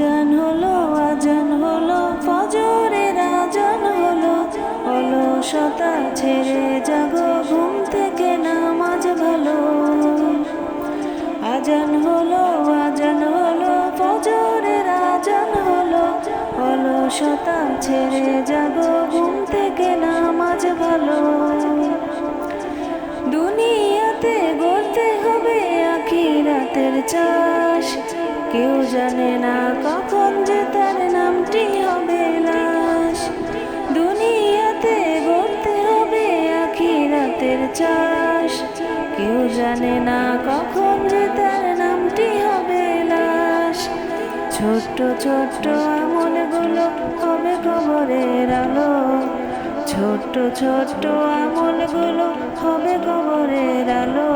আজান হলো ফজরের আজান হলো, অলসতা ছেড়ে জাগো ঘুম থেকে নামাজ ভালো। আজান হলো ফজরের আজান হলো, অলসতা ছেড়ে জাগো ঘুম থেকে নামাজ ভালো। দুনিয়াতে গড়তে হবে আখিরাতের চাষ, কেউ জানে না কখন যে তার নামটি হবে লাশ। দুনিয়াতে গড়তে হবে আখিরাতের চাষ, কেউ জানে না কখন যে তার নামটি হবে লাশ। ছোট্ট ছোট্ট আমলগুলো হবে কবরের আলো, ছোট্ট ছোট্ট আমলগুলো হবে কবরের আলো।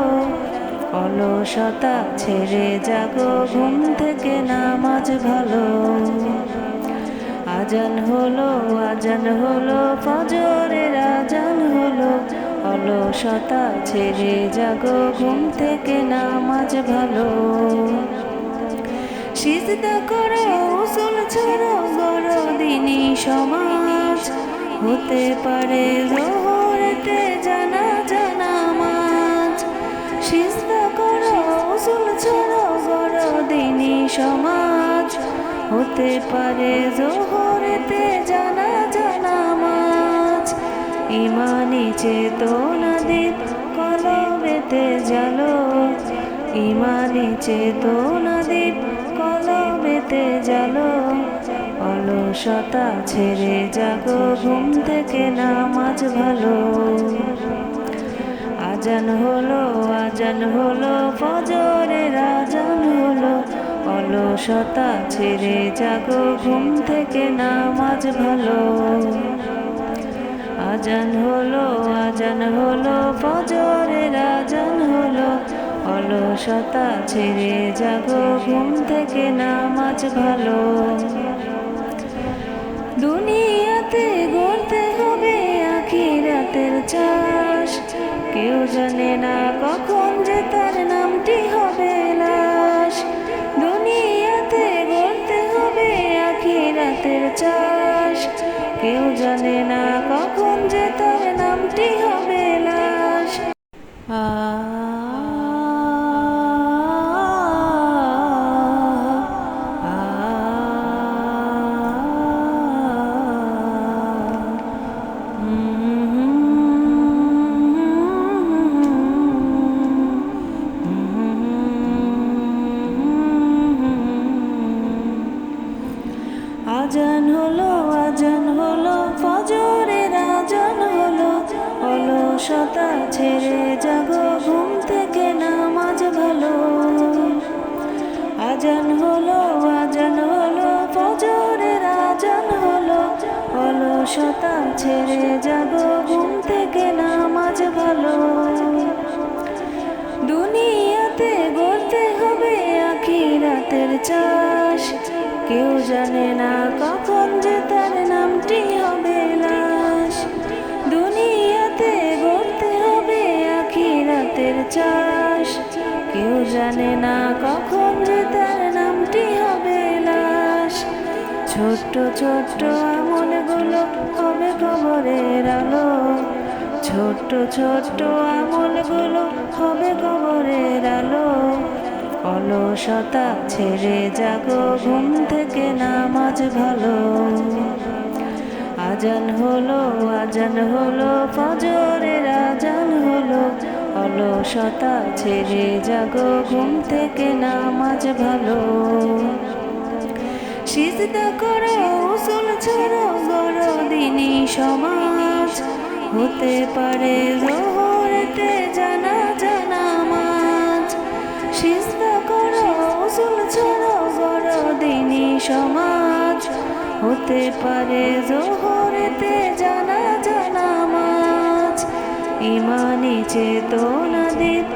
অলসতা ছেড়ে জাগো ঘুম থেকে নামাজ ভালো। আজান হলো ফজরের আজান হলো, অলসতা ছেড়ে জাগো ঘুম থেকে নামাজ ভালো। সিজদা করো উসুল ছাড়ো বড়দিনী সমাজ, হতে পারে জোহরেতে জানাজা নামাজ। সিজদা করো উসুল ছাড়ো বড়দিনী সমাজ, হতে পারে জোহরেতে জানাজা নামাজ। ইমানি চেতনা দীপ কলবেতে জ্বালো, ইমানি চেতনা দীপ কলবেতে জ্বালো। অলসতা ছেড়ে জাগো ঘুম থেকে নামাজ ভালো। আজান হলো ফজরের আজান হলো, অলসতা ছেড়ে জাগো ঘুম থেকে নামাজ ভালো। আজান হলো ফজরের আজান হলো, অলসতা ছেড়ে জাগো ঘুম থেকে নামাজ ভালো। দুনিয়াতে গড়তে হবে আখিরাতের চাষ, কেউ জানে না কখন যে তার নামটি হবে লাশ। দুনিয়াতে গড়তে হবে আখিরাতের চাষ, কেউ জানে না কখন যে তার নামটি হবে লাশ। আজান হলো ফজরের আজান হলো, অলসতা ছেড়ে জাগো ঘুম থেকে নামাজ ভালো। আজান হলো ফজরের আজান হলো, অলসতা ছেড়ে জাগো ঘুম থেকে নামাজ ভালো। দুনিয়াতে গড়তে হবে আখিরাতের চাষ, কেউ জানে না কখন যে তার নামটি হবে লাশ। দুনিয়াতে গড়তে হবে আখিরাতের চাষ, কেউ জানে না কখন যে তার নামটি হবে লাশ। ছোট্ট ছোট্ট আমলগুলো হবে কবরের আলো, ছোট্ট ছোট্ট আমলগুলো হবে কবরের আলো। অলসতা ছেড়ে জাগো ঘুম থেকে নামাজ ভালো। আজান হলো ফজরের আজান হলো, অলসতা ছেড়ে জাগো ঘুম থেকে নামাজ ভালো। সিজদা করো উসুল ছাড়ো বড়দিনী সমাজ, হতে পারে জোহরেতে জানাজা নামাজ। সিজদা করো উসুল ছাড়ো বড়দিনী সমাজ, হতে পারে জোহরেতে জানাজা নামাজ। ইমানি চেতনা দীপ